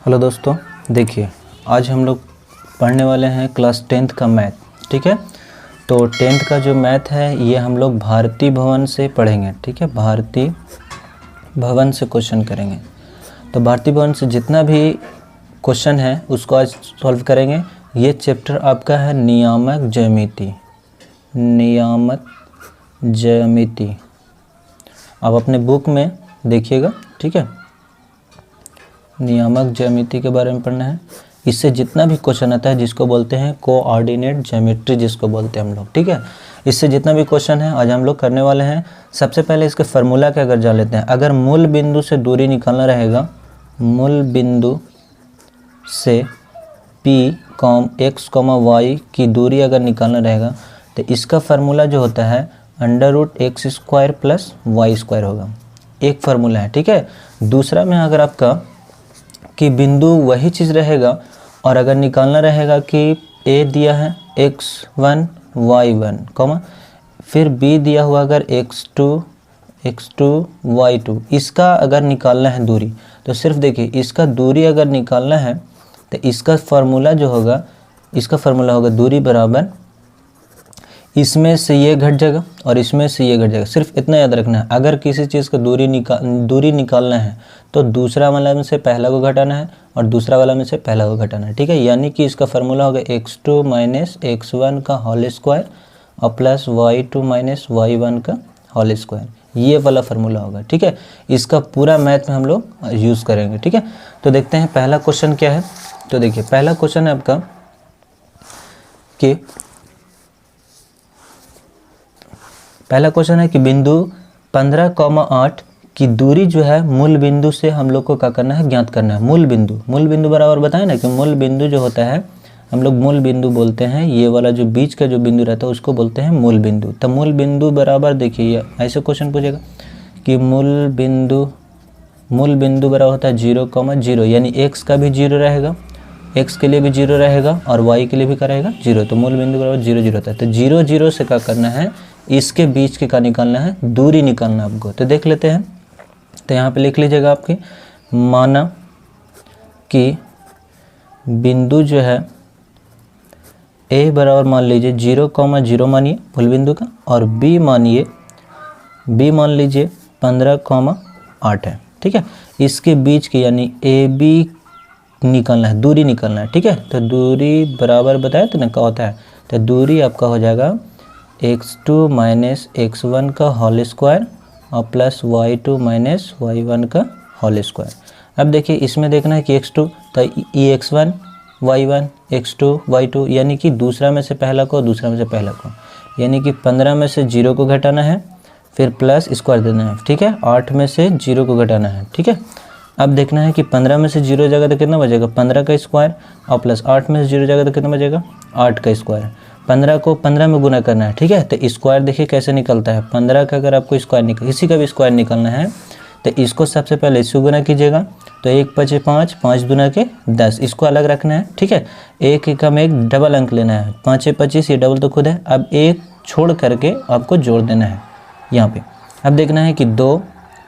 Hello दोस्तों, देखिए आज हम लोग पढ़ने वाले हैं क्लास 10th का मैथ। ठीक है, तो 10th का जो मैथ है ये हम लोग भारती भवन से पढ़ेंगे। ठीक है, भारती भवन से क्वेश्चन करेंगे। तो भारती भवन से जितना भी क्वेश्चन है उसको आज सॉल्व करेंगे। ये चैप्टर आपका है नियामक ज्यामिति। नियामक ज्यामिति आप अपने बुक में देखिएगा। ठीक है, नियामक ज्यामिति के बारे में पढ़ना है। इससे जितना भी क्वेश्चन आता है जिसको बोलते हैं कोऑर्डिनेट ज्योमेट्री, जिसको बोलते हैं हम लोग। ठीक है, इससे जितना भी क्वेश्चन है आज हम लोग करने वाले हैं। सबसे पहले इसके फार्मूला के अगर जान लेते हैं। अगर मूल बिंदु से दूरी निकालना रहेगा, मूल बिंदु से P, x, y की दूरी अगर निकालना रहेगा तो इसका फार्मूला जो होता है √x² + y² होगा। एक फार्मूला है। ठीक है, दूसरा में अगर आपका कि बिंदु वही चीज़ रहेगा और अगर निकालना रहेगा कि A दिया है x1 y1, फिर B दिया हुआ अगर x2 y2, इसका अगर निकालना है दूरी, तो सिर्फ देखिए इसका दूरी अगर निकालना है तो इसका फार्मूला जो होगा, इसका फार्मूला होगा दूरी बराबर इसमें से ये घट जाएगा और इसमें से ये घट जाएगा। सिर्फ इतना याद रखना है, अगर किसी चीज़ का दूरी निकालना है तो दूसरा वाला में से पहला को घटाना है और दूसरा वाला में से पहला को घटाना है। ठीक है, यानी कि इसका फार्मूला होगा x2 - x1 का होल स्क्वायर और प्लस y2 - y1 का होल स्क्वायर, ये वाला फार्मूला होगा। ठीक है, इसका पूरा मैथ में हम लोग यूज़ करेंगे। ठीक है, तो देखते हैं पहला क्वेश्चन क्या है। तो देखिए पहला क्वेश्चन है आपका कि पहला क्वेश्चन है कि बिंदु 15,8 की दूरी जो है मूल बिंदु से हम लोग को क्या करना है, ज्ञात करना है। मूल बिंदु बराबर बताएं ना कि मूल बिंदु जो होता है हम लोग मूल बिंदु बोलते हैं। ये वाला जो बीच का जो बिंदु रहता है उसको बोलते हैं मूल बिंदु। तो मूल बिंदु बराबर देखिए ये ऐसे क्वेश्चन पूछेगा कि मूल बिंदु बराबर होता है 0,0, यानी x का भी 0 रहेगा, x के लिए भी 0 रहेगा और y के लिए भी क्या रहेगा 0। तो मूल बिंदु बराबर 0 0 होता है। तो 0 0 से क्या करना है, इसके बीच के का निकालना है, दूरी निकालना आपको। तो देख लेते हैं। तो यहाँ पे लिख लीजिएगा आपकी, माना कि बिंदु जो है A बराबर मान लीजिए 0,0 मानिए मूल बिंदु का, और B मान लीजिए 15,8 है। ठीक है, इसके बीच की यानी AB निकालना है, दूरी निकालना है। ठीक है, तो दूरी बराबर बताया तो ना क्या होता है। तो दूरी आपका हो जाएगा x2 - x1 का होल स्क्वायर और प्लस y2 - y1 का होल स्क्वायर। अब देखिए इसमें देखना है कि x2, तो ये x1 y1 x2 y2, यानी कि दूसरा में से पहला को दूसरा में से पहला को, यानी कि 15 में से 0 को घटाना है, फिर प्लस स्क्वायर देना है। ठीक है, 8 में से 0 को घटाना है। ठीक है, अब देखना है कि 15 में से 0 जाएगा तो कितना बचेगा, 15 का स्क्वायर और प्लस 8 में से 0 जाएगा तो कितना बचेगा, 8 का स्क्वायर। 15 को 15 में गुना करना है। ठीक है, तो स्क्वायर देखिए कैसे निकलता है। 15 का अगर आपको स्क्वायर किसी का भी स्क्वायर निकालना है तो इसको सबसे पहले इसको गुना कीजिएगा। तो 1 × 5 = 5, 5 दूना के 10, इसको अलग रखना है। ठीक है, एक का में एक डबल अंक लेना है, 5 × 25, ये डबल तो खुद है। अब एक छोड़ करके आपको जोड़ देना है यहाँ पे। अब देखना है कि 2,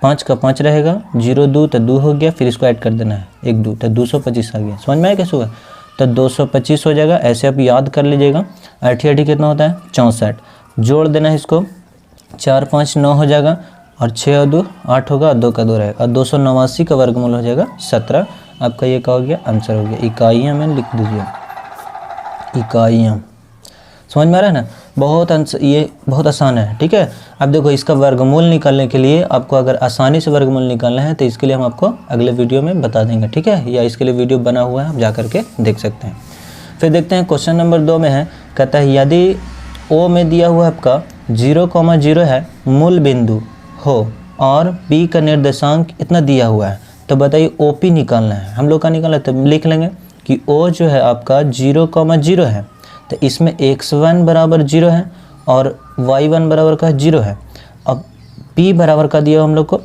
5 का 5 रहेगा, 0 2 तो 2 हो गया, फिर इसको ऐड कर देना है 1 2, तो 225 आ गया। समझ में आया कैसे हुआ। तो 225 हो जाएगा। ऐसे आप याद कर लीजिएगा। 8 कितना होता है 64, जोड़ देना है इसको, 4 5 9 हो जाएगा और 6 और 2 8 होगा और 2 का 2 रहेगा और 289 का वर्गमूल हो जाएगा 17। आपका ये क्या हो गया, आंसर हो गया। इकाइयाँ में लिख दीजिए, इकाइयाँ। समझ में आ रहा है ना, ये बहुत आसान है। ठीक है, अब देखो इसका वर्गमूल निकालने के लिए आपको अगर आसानी से वर्गमूल निकालना है तो इसके लिए हम आपको अगले वीडियो में बता देंगे। ठीक है, या इसके लिए वीडियो बना हुआ है, आप जा करके देख सकते हैं। फिर देखते हैं क्वेश्चन नंबर 2 में है, कहता है यदि O में दिया हुआ आपका 0,0 है, मूल बिंदु हो और B का निर्देशांक इतना दिया हुआ है, तो बताइए OP निकालना है। हम लोग का निकालना है तो लिख लेंगे कि O जो है आपका 0,0 है, तो इसमें x1 बराबर 0 है और y1 बराबर का 0 है। अब P बराबर का दिया हम लोग को,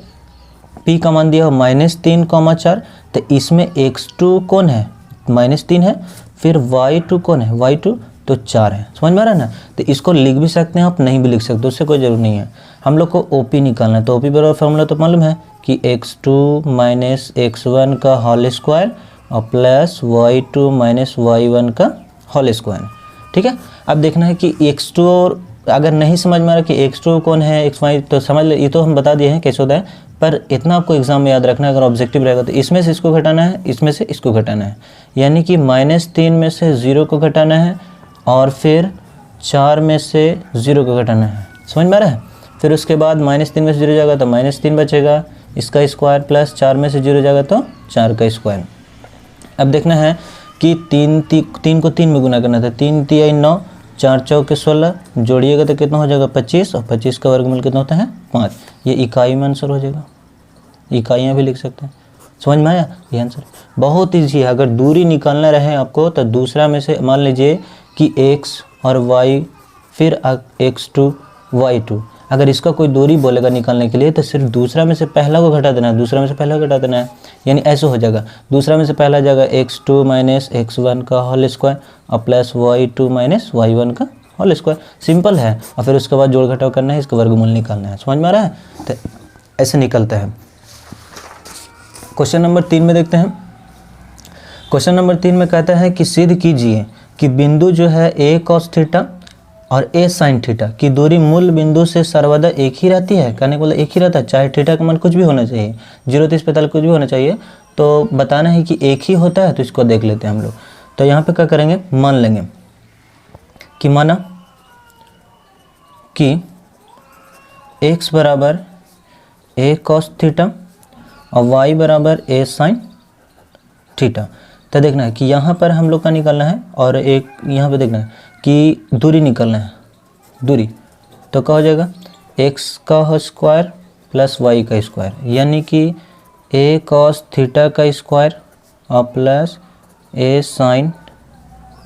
P का मान दिया हो -3,4, तो इसमें x2 कौन है, -3 है, फिर y2 कौन है, y2 तो 4 है। समझ में आ रहा है ना। तो इसको लिख भी सकते हैं आप, नहीं भी लिख सकते, उससे कोई ज़रूर नहीं है। हम लोग को OP निकालना है, तो OP बराबर फॉर्मूला तो मालूम है कि x2 - x1 का होल स्क्वायर और प्लस y2 माइनस y1 का होल स्क्वायर। ठीक है, अब देखना है कि x2, और अगर नहीं समझ में आ रहा कि x2 कौन है xy, तो समझ ले, ये तो हम बता दिए हैं कैसे होता है, पर इतना आपको एग्जाम में याद रखना है, अगर ऑब्जेक्टिव रहेगा तो इसमें से इसको घटाना है, इसमें से इसको घटाना है, यानी कि -3 में से 0 को घटाना है और फिर 4 में से 0 को घटाना है। समझ में आ रहा है? फिर उसके बाद -3 में से 0 जाएगा तो -3 बचेगा, इसका स्क्वायर, प्लस 4 में से 0 जाएगा तो 4 का स्क्वायर। अब देखना है कि 3 को 3 में गुना करना था, 3 तिया 9, 4 चौके 16, जोड़िएगा तो कितना हो जाएगा 25, और 25 का वर्गमूल कितना होता है 5। ये इकाई में आंसर हो जाएगा, इकाइयाँ भी लिख सकते हैं। समझ में आया? ये आंसर बहुत ईजी है। अगर दूरी निकालना रहे आपको तो दूसरा में से मान लीजिए कि x और y, फिर x2 y2, अगर इसका कोई दूरी बोलेगा निकालने के लिए तो सिर्फ दूसरा में से पहला को घटा देना है, दूसरा में से पहला को घटा देना है, यानी ऐसे हो जाएगा। दूसरा में से पहला जाएगा x2 माइनस x1 का होल स्क्वायर और प्लस y2 माइनस y1 का होल स्क्वायर। सिंपल है। और फिर उसके बाद जोड़ घटाव करना है, इसका वर्गमूल निकालना है। समझ में आ रहा है? तो ऐसे निकलता है। क्वेश्चन नंबर 3 में देखते हैं। क्वेश्चन नंबर 3 में कहता है कि सिद्ध कीजिए कि बिंदु जो है a cos थीटा और a sin थीटा की दूरी मूल बिंदु से सर्वदा एक ही रहती है। कहने को बोला एक ही रहता है, चाहे थीटा का मान कुछ भी होना चाहिए, 0, 30, 45 कुछ भी होना चाहिए, तो बताना है कि एक ही होता है। तो इसको देख लेते हैं हम लोग। तो यहाँ पे क्या करेंगे, मान लेंगे कि माना कि x बराबर a cos थीटा और y बराबर a sin थीटा। तो देखना है कि यहाँ पर हम लोग का निकालना है और एक यहाँ पे देखना है कि दूरी निकालना है, दूरी। तो क्या हो जाएगा, x का स्क्वायर प्लस y का स्क्वायर, यानी कि a cos थीटा का स्क्वायर और प्लस a sin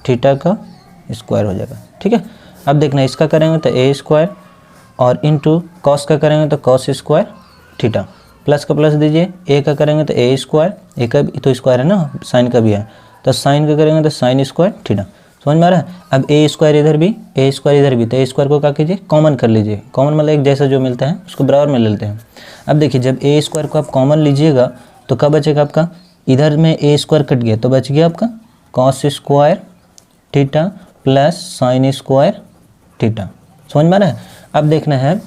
थीटा का स्क्वायर हो जाएगा। ठीक है, अब देखना है इसका करेंगे तो a स्क्वायर और इंटू कॉस का करेंगे तो कॉस स्क्वायर थीटा, प्लस का प्लस दीजिए, a का करेंगे तो a स्क्वायर, a का भी तो स्क्वायर है ना, साइन का भी है, तो साइन का करेंगे तो साइन स्क्वायर थीटा। समझ में आ रहा है? अब a स्क्वायर इधर भी, a स्क्वायर इधर भी, तो a स्क्वायर को क्या कीजिए, कॉमन कर लीजिए। कॉमन मतलब एक जैसा जो मिलता है उसको बराबर में ले लेते हैं। अब देखिए जब a स्क्वायर को आप कॉमन लीजिएगा तो क्या बचेगा आपका, इधर में a स्क्वायर कट गया तो बच गया आपका cos square theta plus sign square theta. समझ में आ रहा है? अब देखना है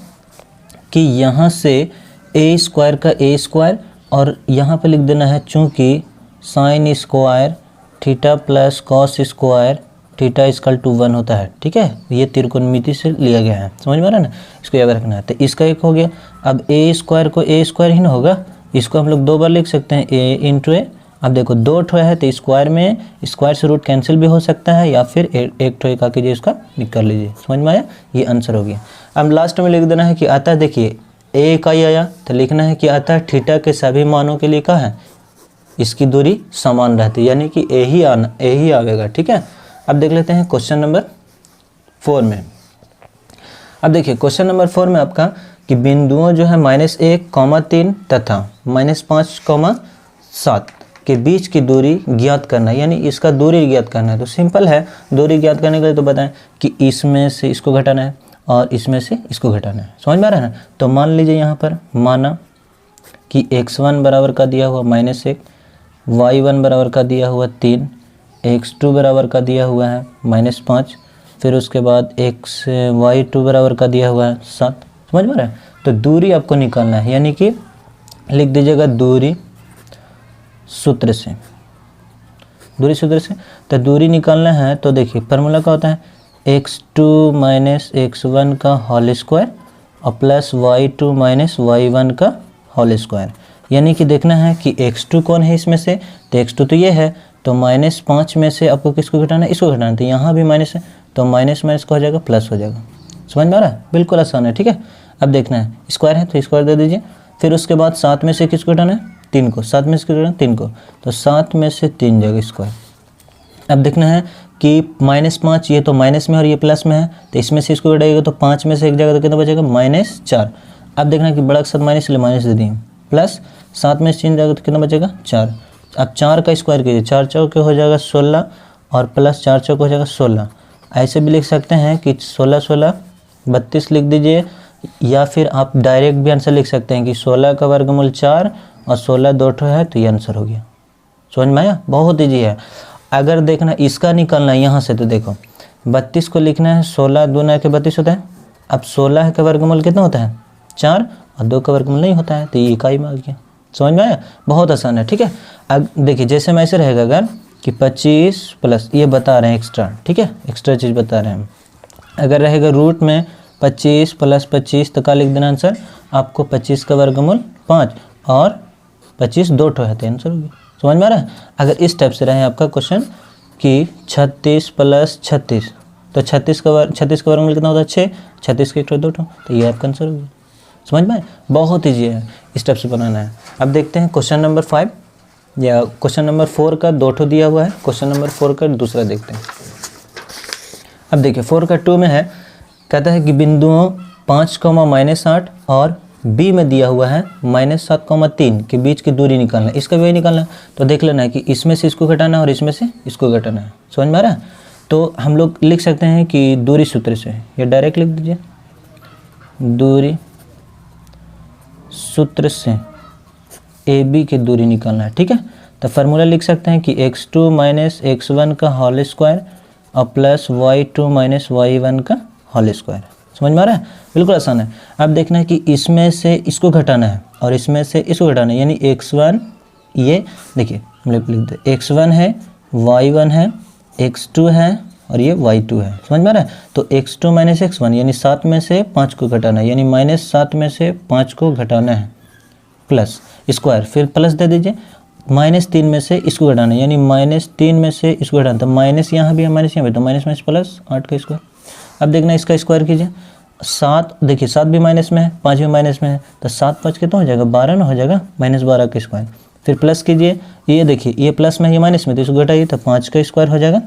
कि यहाँ से a स्क्वायर का a स्क्वायर और यहाँ पे लिख देना है, चूँकि sine square theta plus cos square theta equal to 1 होता है। ठीक है, ये त्रिकोणमिति से लिया गया है। समझ में आ रहा है ना? इसको याद रखना है। तो इसका एक हो गया। अब a स्क्वायर को a स्क्वायर ही ना होगा, इसको हम लोग 2 बार लिख सकते हैं, a इंटू ए। अब देखो 2 ठो है तो स्क्वायर में स्क्वायर से रूट कैंसिल भी हो सकता है, या फिर एक ठो एक कीजिए, इसका कर लीजिए। समझ में आया? ये आंसर हो गया। अब लास्ट में लिख देना है कि अतः, देखिए a इकाई आया तो लिखना है कि अतः थीटा के सभी मानों के लिए क्या है, इसकी दूरी समान रहती है, यानी कि a ही आवेगा। ठीक है, अब देख लेते हैं क्वेश्चन नंबर 4 में। अब देखिए क्वेश्चन नंबर 4 में आपका कि बिंदुओं जो है -1, 3 तथा -5, 7 के बीच की दूरी ज्ञात करना है, यानी इसका दूरी ज्ञात करना है। तो सिंपल है, दूरी ज्ञात करने के लिए तो बताएं कि इसमें से इसको घटाना है और इसमें से इसको घटाना है। समझ में आ रहा है ना? तो मान लीजिए यहाँ पर माना कि x1 बराबर का दिया हुआ -1, y1 बराबर का दिया हुआ 3, x2 बराबर का दिया हुआ है -5, फिर उसके बाद y2 बराबर का दिया हुआ है 7। समझ में आ रहा है? तो दूरी आपको निकालना है, यानी कि लिख दीजिएगा दूरी सूत्र से, दूरी सूत्र से। तो दूरी निकालना है तो देखिए फार्मूला क्या होता है, x2 माइनस x1 का होल स्क्वायर और प्लस y2 माइनस y1 का होल स्क्वायर। यानी कि देखना है कि x2 कौन है इसमें से, तो x2 तो ये है, तो -5 में से आपको किसको घटाना है, इसको घटाना है। तो यहाँ भी माइनस है तो माइनस माइनस का हो जाएगा प्लस हो जाएगा। समझ में आ रहा है? बिल्कुल आसान है। ठीक है, अब देखना है स्क्वायर है तो स्क्वायर दे दीजिए। फिर उसके बाद 7 में से किसको घटाना है, 3 को। 7 में से किसको घटाना है, 3 को, तो 7 में से 3 जाएगा स्क्वायर। अब देखना है कि -5, ये तो माइनस में और ये प्लस में है, तो इसमें से इसको घटाइएगा तो 5 में से एक जगह तो कितना बचेगा, -4। अब देखना है कि बड़ा के साथ माइनस इसलिए माइनस दे दिए, प्लस 7 में से 3 जाएगा तो कितना बचेगा, 4। अब 4 का स्क्वायर कीजिए, 4 चौके हो जाएगा 16 और प्लस 4 चौके हो जाएगा 16। ऐसे भी लिख सकते हैं कि 16 16 32 लिख दीजिए, या फिर आप डायरेक्ट भी आंसर लिख सकते हैं कि 16 का वर्गमूल 4 और 16 2 ठो है, तो ये आंसर हो गया। समझ में आया, बहुत ईजी है। अगर देखना इसका निकालना है यहाँ से, तो देखो 32 को लिखना है 16 दूना के 32 होता है। अब 16 का वर्गमूल कितना होता है 4, और 2 का वर्गमूल नहीं होता है, तो ये इकाई में आ गया। समझ में आया, बहुत आसान है। ठीक है, अब देखिए जैसे में ऐसे रहेगा अगर कि 25 प्लस ये बता रहे हैं एक्स्ट्रा, ठीक है, एक्स्ट्रा चीज़ बता रहे हैं हम। अगर रहेगा रूट में 25 प्लस 25 तो क्या लिख देना आंसर आपको 25 का वर्गमूल 5 और 25 2 ठो है, तो आंसर हो गया। समझ में आ रहा है। अगर इस टाइप से रहे आपका क्वेश्चन कि 36 प्लस 36, तो 36 का वर्गमूल कितना होता है 6, 36 के 1 ठो 2 ठो, तो ये आपका आंसर हो गया। समझ में आए, बहुत ईजी है, इस टाइप से बनाना है। अब देखते हैं क्वेश्चन नंबर 5 या क्वेश्चन नंबर 4 का 2 ठो दिया हुआ है, क्वेश्चन नंबर 4 का दूसरा देखते हैं। अब देखिए 4 का 2 में है, कहता है कि बिंदुओं 5,-8 और बी में दिया हुआ है -7,3 के बीच की दूरी निकालना है। इसका भी निकालना है, तो देख लेना है कि इसमें से इसको घटाना है और इसमें से इसको घटाना है। समझ में आ रहा है। तो हम लोग लिख सकते हैं कि दूरी सूत्र से, या डायरेक्ट लिख दीजिए, दूरी सूत्र से ए बी की दूरी निकालना है। ठीक है, तो फार्मूला लिख सकते हैं कि x2 - x1 का होल स्क्वायर और प्लस y2 - y1 का होल स्क्वायर। समझ में आ रहा है, बिल्कुल आसान है। अब देखना है कि इसमें से इसको घटाना है और इसमें से इसको घटाना है, यानी x1, ये देखिए हम लोग लिख दे x1 है, y1 है, x2 है और ये y2 है। समझ में आ रहा है। तो x2 - x1 यानी 7 में से 5 को घटाना है, यानी -7 में से 5 को घटाना है, प्लस स्क्वायर, फिर प्लस दे दीजिए, -3 में से इसको घटाना है, यानी -3 में से इसको घटाना, तो माइनस यहाँ भी है, माइनस यहाँ भी, तो माइनस माइनस प्लस 8 का स्क्वायर। अब देखना इसका स्क्वायर कीजिए, 7 देखिए 7 भी माइनस में है, 5 भी माइनस में है, तो 7 5 कितना हो जाएगा 12 ना हो जाएगा, -12 का स्क्वायर। फिर प्लस कीजिए, ये देखिए ये प्लस में है, ये माइनस में, तो इसको घटाइए तो 5 का स्क्वायर हो जाएगा।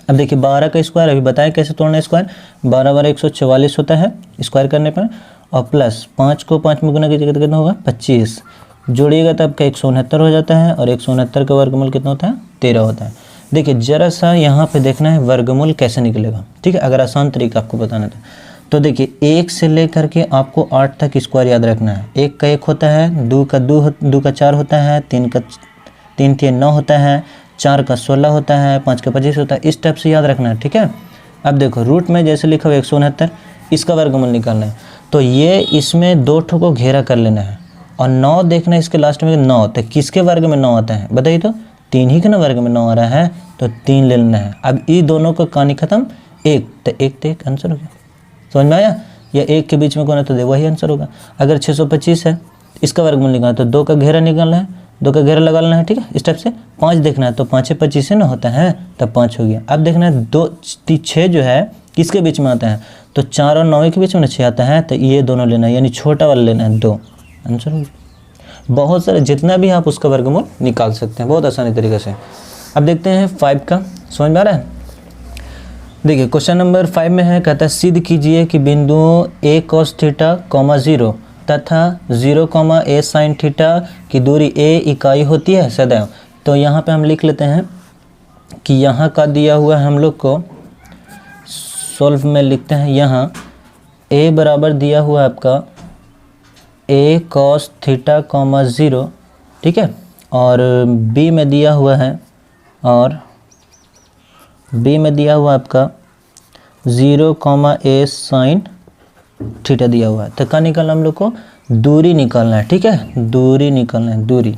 अब देखिए 12 का स्क्वायर अभी बताएं कैसे तोड़ना है स्क्वायर, 12 12 144 होता है स्क्वायर करने पर, और प्लस 5 को 5 में गुना कीजिएगा तो कितना होगा 25, जोड़िएगा तो आपका 169 हो जाता है, और 169 का वर्गमूल कितना होता है 13 होता है। देखिए जरा सा यहाँ पे देखना है वर्गमूल कैसे निकलेगा। ठीक है, अगर आसान तरीका आपको बताना था तो देखिए 1 से लेकर के आपको 8 तक स्क्वायर याद रखना है। 1 का 1 होता है, 2 का 4 होता है, 3 का 3 9 होता है, 4 का 16 होता है, 5 का 25 होता है, इस टाइप से याद रखना है। ठीक है, अब देखो रूट में जैसे लिखा हुआ 169, इसका वर्गमूल निकालना है, तो ये इसमें 2 ठो को घेरा कर लेना है, और 9 देखना है इसके लास्ट में 9, तो किसके वर्ग में 9 आता है बताइए, तो 3 ही के ना वर्ग में 9 आ रहा है, तो 3 ले लेना है। अब ये दोनों का कहानी खत्म, 1 तो 1 आंसर हो गया। समझ में आया, या 1 के बीच में कौन है तो वही आंसर होगा। अगर 625 है, इसका वर्गमूल निकालना तो 2 का घेरा निकालना है, 2 का घेरा लगा लेना है। ठीक है, इस टाइप से 5 देखना है, तो 5 25 से ना होता है, तब 5 हो गया। अब देखना है 2 6 जो है किसके बीच में आता है, तो 4 और 9 के बीच में 6 आता है, तो ये दोनों लेना है, यानी छोटा वाला लेना है 2, आंसर हो गया। बहुत सारे जितना भी आप उसका वर्गमूल निकाल सकते हैं बहुत आसानी तरीके से। अब देखते हैं 5 का, समझ में आ रहा है। देखिए क्वेश्चन नंबर 5 में है, कहता है सिद्ध कीजिए कि बिंदुओं a cos थीटा, 0 तथा 0, a sin थीटा की दूरी a इकाई होती है सदैव। तो यहाँ पे हम लिख लेते हैं कि यहाँ का दिया हुआ है, हम लोग को सॉल्व में लिखते हैं, यहाँ a बराबर दिया हुआ है आपका a cos थीटा, 0, ठीक है, और b में दिया हुआ है, और b में दिया हुआ आपका 0, a sin थीटा दिया हुआ है। तो क्या निकालना हम लोग को, दूरी निकालना है। ठीक है, दूरी निकालना है, दूरी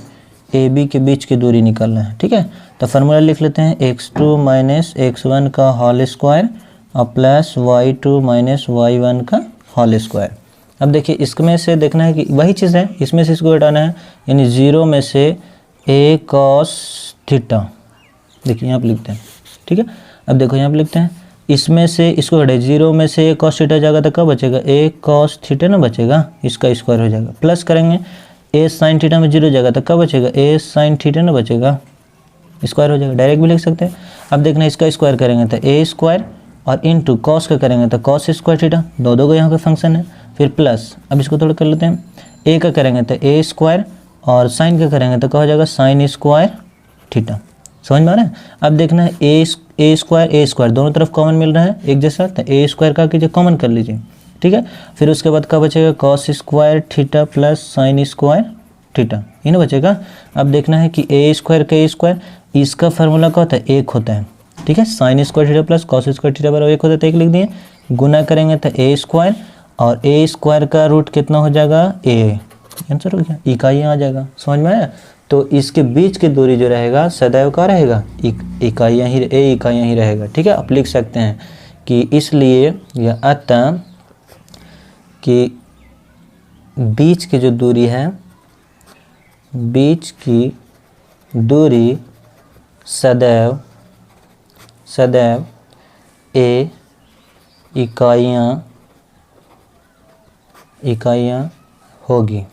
ए बी के बीच की दूरी निकालना है। ठीक है, तो फार्मूला लिख लेते हैं, x2 - x1 का होल स्क्वायर और प्लस y2 - y1 का होल स्क्वायर। अब देखिए इसमें से देखना है कि वही चीज़ है, इसमें से इसको हटाना है, यानी 0 में से a cos थीटा, देखिए यहाँ पे लिखते हैं। ठीक है, अब देखो यहाँ पे लिखते हैं, इसमें से इसको हटाए, 0 में से a cos थीटा जाएगा तो क्या बचेगा, a cos थीटा ना बचेगा, इसका स्क्वायर हो जाएगा, प्लस करेंगे a sin थीटा में 0 जाएगा तो क्या बचेगा, a sin थीटा ना बचेगा, स्क्वायर हो जाएगा, डायरेक्ट भी लिख सकते हैं। अब देखना इसका स्क्वायर करेंगे तो a स्क्वायर, और इनटू cos का करेंगे तो cos स्क्वायर थीटा, दो का यहाँ का फंक्शन है, फिर प्लस, अब इसको थोड़ा कर लेते हैं, a का करेंगे तो a स्क्वायर, और साइन का करेंगे तो क्या हो जाएगा, साइन स्क्वायर थीटा। समझ में आ रहा है। अब देखना है a स्क्वायर दोनों तरफ कॉमन मिल रहा है एक जैसा, तो a स्क्वायर का कीजिए कॉमन कर लीजिए। ठीक है, फिर उसके बाद क्या बचेगा, cos square theta plus sign square theta, ये ना बचेगा। अब देखना है कि ए स्क्वायर के स्क्वायर, इसका फार्मूला क्या होता है, एक होता है, ठीक है। Sign square theta plus cos square theta बराबर एक होता है, तो एक लिख दिए। गुना करेंगे तो ए स्क्वायर, और ए स्क्वायर का रूट कितना हो जाएगा, ए, आंसर हो गया, इकाइयाँ आ जाएगा। समझ में आया। तो इसके बीच की दूरी जो रहेगा सदैव का रहेगा, इकाइयाँ ही, ए इकाइयाँ ही रहेगा, ठीक है। आप लिख सकते हैं कि इसलिए यह अतः कि बीच की जो दूरी है, बीच की दूरी सदैव ए इकाइयाँ होगी।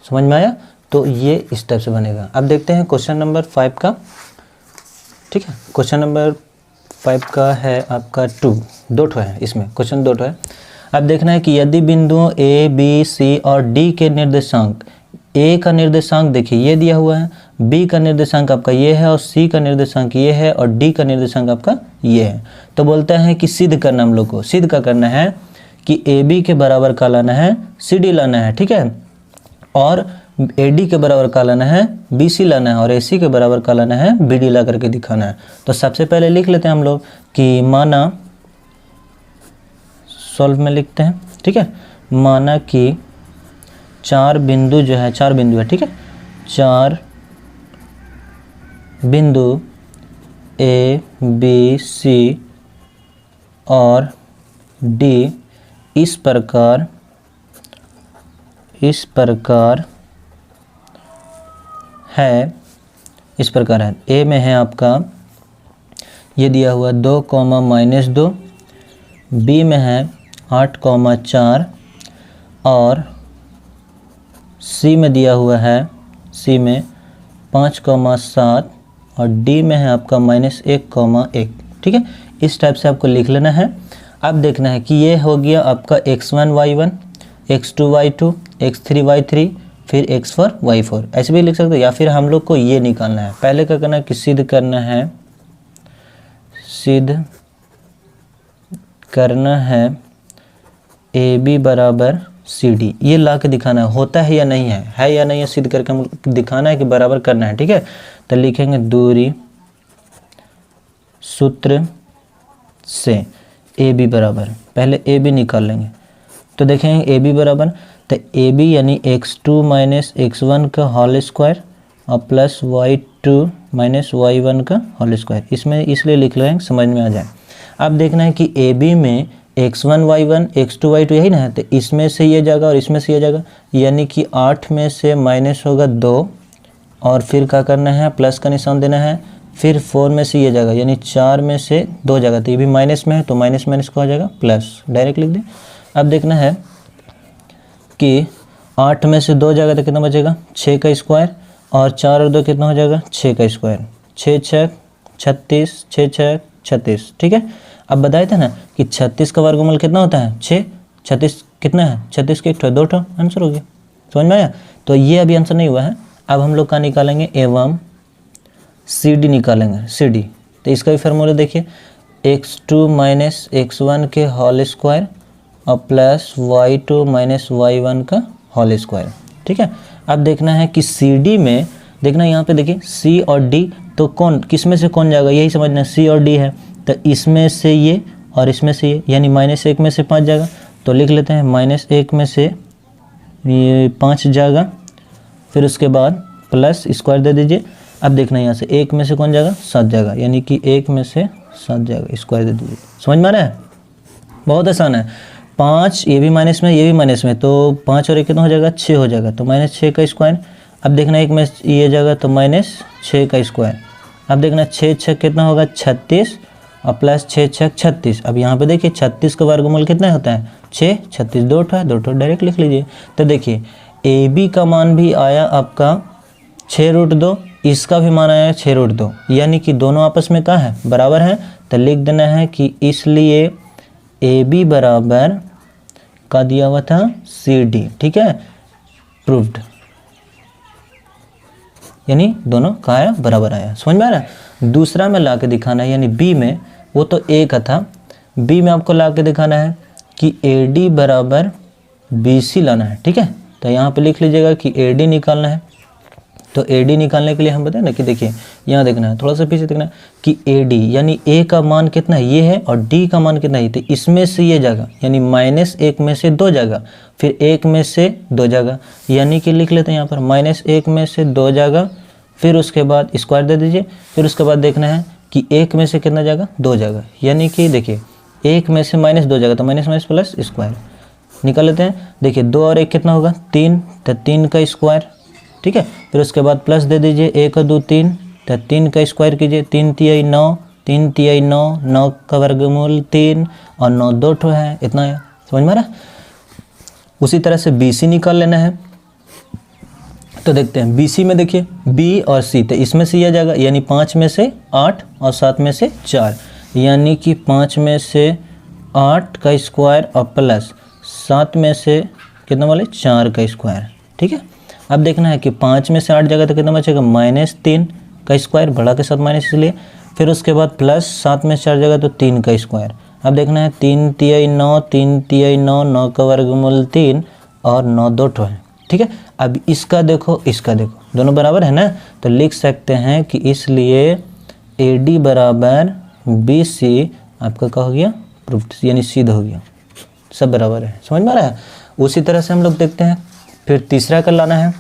समझ में आया। तो ये इस टाइप से बनेगा। अब देखते हैं क्वेश्चन नंबर 5 का, ठीक है। क्वेश्चन नंबर 5 का है आपका 2, दो ठो है इसमें, क्वेश्चन दो ठो है। अब देखना है कि यदि बिंदुओं ए बी सी और डी के निर्देशांक, ए का निर्देशांक देखिए ये दिया हुआ है, बी का निर्देशांक आपका ये है, और सी का निर्देशांक ये है, और डी का निर्देशांक आपका ये है। तो बोलते हैं कि सिद्ध करना, हम लोग को सिद्ध का करना है कि ए बी के बराबर का लाना है, सी डी लाना है, ठीक है। और ए डी के बराबर का लाना है, बी सी लाना है, और ए सी के बराबर का लाना है, बी डी ला करके दिखाना है। तो सबसे पहले लिख लेते हैं हम लोग कि माना, सॉल्व में लिखते हैं, ठीक है। माना कि चार बिंदु जो है, चार बिंदु है, ठीक है। चार बिंदु ए बी सी और डी इस प्रकार है, इस प्रकार है। ए में है आपका ये दिया हुआ 2, -2, बी में है 8, 4, और सी में दिया हुआ है, सी में 5, 7, और डी में है आपका -1, ठीक है। इस टाइप से आपको लिख लेना है। अब देखना है कि ये हो गया आपका x1 y1, x2 y2, x3 y3, फिर x4 y4, ऐसे भी लिख सकते हो। या फिर हम लोग को ये निकालना है, पहले क्या करना है कि सिद्ध करना है ए बी बराबर सी डी, ये ला के दिखाना है होता है या नहीं है या नहीं है, सिद्ध करके हम दिखाना है कि बराबर करना है, ठीक है। तो लिखेंगे दूरी सूत्र से ए बी बराबर, पहले ए बी निकाल लेंगे। तो देखेंगे ए बी बराबर, तो ए बी यानी x2 - x1 का होल स्क्वायर और प्लस y2 - y1 का होल स्क्वायर, इसमें इसलिए लिख लेंगे समझ में आ जाए। अब देखना है कि ए बी में x1 y1 x2 y2 यही ना है, तो इसमें से ये जाएगा और इसमें से ये जाएगा, यानी कि 8 में से माइनस होगा 2, और फिर क्या करना है प्लस का निशान देना है, फिर 4 में से ये जाएगा, यानी 4 में से 2 जाएगा, तो ये भी माइनस में है, तो माइनस माइनस का हो जाएगा प्लस, डायरेक्ट लिख दें। अब देखना है कि 8 में से 2 जाएगा तो कितना बचेगा 6 का स्क्वायर, और 4 और 2 कितना हो जाएगा 6 का स्क्वायर, 6 6 36, 6 6 36, ठीक है। अब बताए थे ना कि 36 का वर्गमूल कितना होता है 6, 36 कितना है 36 के 1 ठो 2 ठो, आंसर हो गया। समझ में आया। तो ये अभी आंसर नहीं हुआ है। अब हम लोग का निकालेंगे एवं सी डी निकालेंगे, सी डी। तो इसका भी फार्मूला देखिए, x2 - x1 के होल स्क्वायर और प्लस y2 - y1 का होल स्क्वायर, ठीक है। अब देखना है कि सी डी में, देखना यहाँ पे देखिए सी और डी, तो कौन किस में से कौन जाएगा यही समझना, सी और डी है, तो इसमें से ये और इसमें से ये, यानी -1 में से 5 जाएगा, तो लिख लेते हैं -1 में से ये 5 जाएगा, फिर उसके बाद प्लस स्क्वायर दे दीजिए। अब देखना यहाँ से 1 में से कौन जाएगा 7 जाएगा, यानी कि 1 में से 7 जाएगा, स्क्वायर दे दीजिए। समझ में आ रहा है, बहुत आसान है। 5 ये भी माइनस में ये भी माइनस में, तो 5 और 1 कितना हो जाएगा 6 हो जाएगा, तो -6 का स्क्वायर। अब देखना 1 में ये जाएगा तो -6 का स्क्वायर। अब देखना 6 6 कितना होगा 36, और प्लस 6 6 36। अब यहाँ पे देखिए 36 का वर्गमूल कितना होता है 6, 36 2 ठो है, 2 ठो डायरेक्ट लिख लीजिए। तो देखिए ए बी का मान भी आया आपका 6√2, इसका भी मान आया 6√2, यानी कि दोनों आपस में क्या है बराबर है। तो लिख देना है कि इसलिए ए बी बराबर का दिया हुआ था सी डी, ठीक है, प्रूव्ड, यानी दोनों का आया बराबर आया। समझ में आ रहा है। दूसरा में ला के दिखाना है, यानी बी में, वो तो ए का था, बी में आपको ला के दिखाना है कि ए डी बराबर बी सी लाना है, ठीक है। तो यहाँ पे लिख लीजिएगा कि AD निकालना है। तो AD निकालने के लिए हम बताएं ना कि देखिए यहाँ देखना है, थोड़ा सा पीछे देखना है कि AD यानी A का मान कितना है, ये है, और D का मान कितना है, तो इसमें से ये जाएगा, यानी -1 में से 2 जाएगा, फिर 1 में से 2 जाएगा, यानी कि लिख लेते हैं यहाँ पर -1 में से 2 जाएगा, फिर उसके बाद स्क्वायर दे दीजिए, फिर उसके बाद देखना है कि 1 में से कितना जाएगा, 2 जाएगा, यानी कि देखिए 1 में से -2 जाएगा, तो माइनस प्लस स्क्वायर निकाल लेते हैं। देखिए 2 और 1 कितना होगा, 3, तो 3 का स्क्वायर, ठीक है। फिर उसके बाद प्लस दे दीजिए, 1 और 2 3, तो 3 का स्क्वायर कीजिए, 3 तिहाई 9, 3 तिहाई 9, 9 का वर्गमूल 3 और 9 2 ठो है, इतना है, समझ में आ रहा है। उसी तरह से BC निकाल लेना है। तो देखते हैं BC में, देखिए B और C, तो इसमें से यह जाएगा, यानी 5 में से 8 और 7 में से 4, यानी कि 5 में से 8 का स्क्वायर और प्लस 7 में से कितना वाले 4 का स्क्वायर, ठीक है। अब देखना है कि 5 में से 8 जाएगा तो कितना बचेगा, -3 का स्क्वायर, बड़ा के साथ माइनस इसलिए, फिर उसके बाद प्लस 7 में से 4 जाएगा तो 3 का स्क्वायर। अब देखना है 3 तिहाई 9, 3 तिहाई 9, 9 का वर्गमूल 3 और 9 2 ठो है, ठीक है। अब इसका देखो, इसका देखो, दोनों बराबर है ना, तो लिख सकते हैं कि इसलिए AD बराबर BC आपका क्या हो गया, प्रूफ, यानी सिद्ध हो गया, सब बराबर है, समझ में आ रहा है। उसी तरह से हम लोग देखते हैं, फिर तीसरा कर लाना है।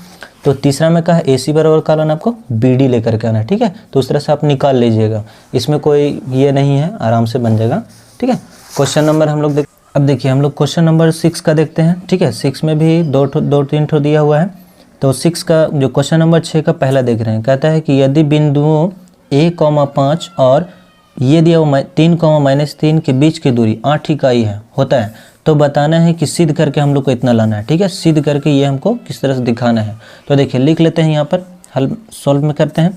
तो तीसरा में कहा AC बराबर का लाना आपको BD लेकर के आना है, ठीक है। तो उस तरह से आप निकाल लीजिएगा, इसमें कोई ये नहीं है, आराम से बन जाएगा, ठीक है। क्वेश्चन नंबर हम लोग अब देखिए हम लोग क्वेश्चन नंबर 6 का देखते हैं, ठीक है। 6 में भी 2-3 ठो दिया हुआ है। तो 6 का जो क्वेश्चन नंबर 6 का पहला देख रहे हैं, कहता है कि यदि बिंदुओं A, 5 और ये दिया हुआ 3, -3 के बीच की दूरी 8 इकाई है होता है, तो बताना है कि सिद्ध करके हम लोग को इतना लाना है, ठीक है। सिद्ध करके ये हमको किस तरह से दिखाना है। तो देखिए लिख लेते हैं, यहाँ पर हल सॉल्व में करते हैं।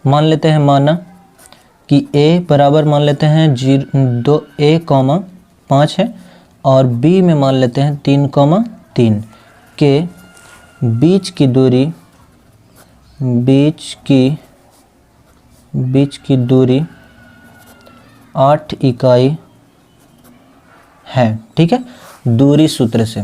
मान लेते हैं, माना कि A बराबर मान लेते हैं 2A, 5 है, और B में मान लेते हैं 3, के बीच की दूरी, बीच की दूरी 8 इकाई है, ठीक है। दूरी सूत्र से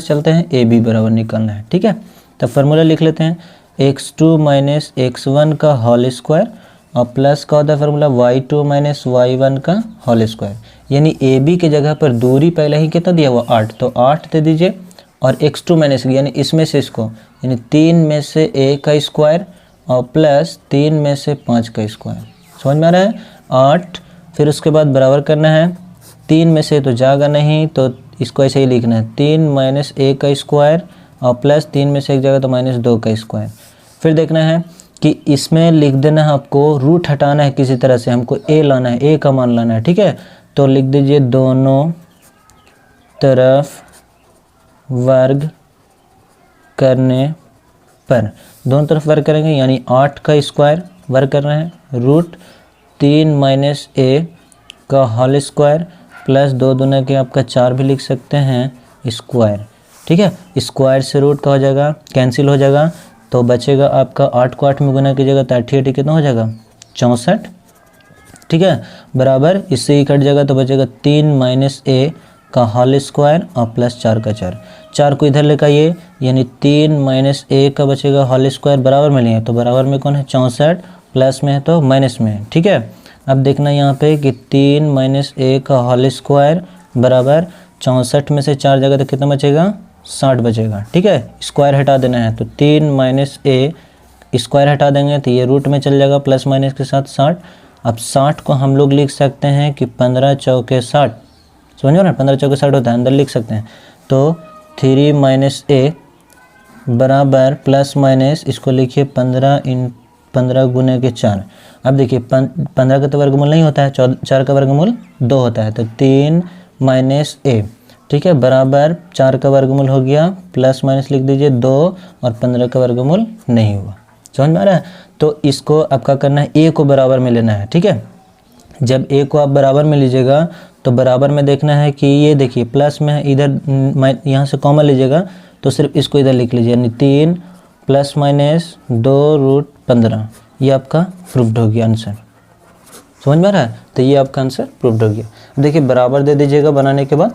चलते हैं, AB बराबर निकालना है, ठीक है। तो फार्मूला लिख लेते हैं, x2 माइनस x1 का होल स्क्वायर और प्लस का होता है फार्मूला y2 माइनस y1 का होल स्क्वायर, यानी AB की जगह पर दूरी पहले ही कितना दिया हुआ 8, तो 8 दे दीजिए, और x2 माइनस यानी इसमें से इसको, यानी 3 में से A का स्क्वायर और प्लस 3 में से 5 का स्क्वायर, समझ में आ रहा है, 8। फिर उसके बाद बराबर करना है, 3 में से तो जाएगा नहीं, तो इसको ऐसे ही लिखना है, 3 माइनस A का स्क्वायर और प्लस 3 में से एक जगह तो -2 का स्क्वायर। फिर देखना है कि इसमें लिख देना है आपको, रूट हटाना है किसी तरह से, हमको A लाना है, A का मान लाना है, ठीक है। तो लिख दीजिए दोनों तरफ वर्ग करने पर, दोनों तरफ वर्ग करेंगे, यानी 8 का स्क्वायर वर्ग कर रहे हैं, रूट 3 माइनस A का होल स्क्वायर प्लस 2 दूना के आपका 4 भी लिख सकते हैं स्क्वायर, ठीक है। स्क्वायर से रूट का हो जाएगा, कैंसिल हो जाएगा, तो बचेगा आपका 8 को 8 में गुना कीजिएगा तो 8 कितना हो जाएगा 64, ठीक है, बराबर इससे ही कट जाएगा, तो बचेगा 3 माइनस A का होल स्क्वायर और प्लस 4 का 4 को इधर लेकर आइए, यानी 3 माइनस A का बचेगा होल स्क्वायर, बराबर में लिए तो बराबर में कौन है 64, प्लस में है तो माइनस में है, ठीक है। अब देखना यहाँ पे कि 3 माइनस A का होल स्क्वायर बराबर 64 में से 4 जगह तो कितना बचेगा 60 बचेगा, ठीक है। स्क्वायर हटा देना है, तो 3 माइनस A स्क्वायर हटा देंगे तो ये रूट में चल जाएगा, प्लस माइनस के साथ 60। अब 60 को हम लोग लिख सकते हैं कि 15 चौके 60, समझो ना, 15 चौके 60 होता है, अंदर लिख सकते हैं। तो 3 माइनस A बराबर प्लस माइनस इसको लिखिए 15 गुने के 4। अब देखिए 15 का तो वर्गमूल नहीं होता है, 4 का वर्गमूल 2 होता है, तो 3 माइनस A, ठीक है, बराबर 4 का वर्गमूल हो गया, प्लस माइनस लिख दीजिए 2 और 15 का वर्गमूल नहीं हुआ, समझ में आ रहा है। तो इसको आपका करना है A को बराबर में लेना है, ठीक है। जब A को आप बराबर में लीजिएगा तो बराबर में देखना है कि ये देखिए प्लस में इधर यहाँ से कॉमन लीजिएगा, तो सिर्फ इसको इधर लिख लीजिए, यानी 3 प्लस माइनस 2 रूट 15, ये आपका प्रूफ्ड हो गया आंसर, समझ में आ रहा है। तो ये आपका आंसर प्रूव्ड हो गया। देखिए बराबर दे दीजिएगा बनाने के बाद,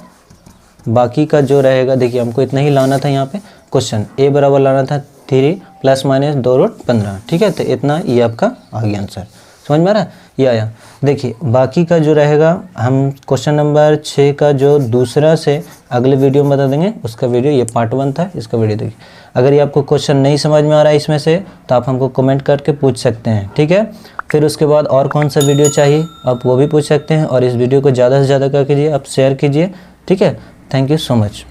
बाकी का जो रहेगा देखिए हमको इतना ही लाना था। यहाँ पे क्वेश्चन ए बराबर लाना था 3 + - 2√15, ठीक है। तो इतना ये आपका आ गया आंसर, समझ में आ रहा है, ये आया। देखिए बाकी का जो रहेगा हम क्वेश्चन नंबर 6 का जो दूसरा से अगले वीडियो में बता देंगे। उसका वीडियो, ये पार्ट 1 था, इसका वीडियो देखिए। अगर ये आपको क्वेश्चन नहीं समझ में आ रहा है इसमें से, तो आप हमको कमेंट करके पूछ सकते हैं, ठीक है। फिर उसके बाद और कौन सा वीडियो चाहिए आप वो भी पूछ सकते हैं। और इस वीडियो को ज़्यादा से ज़्यादा क्या कीजिए, आप शेयर कीजिए, ठीक है। Thank you so much.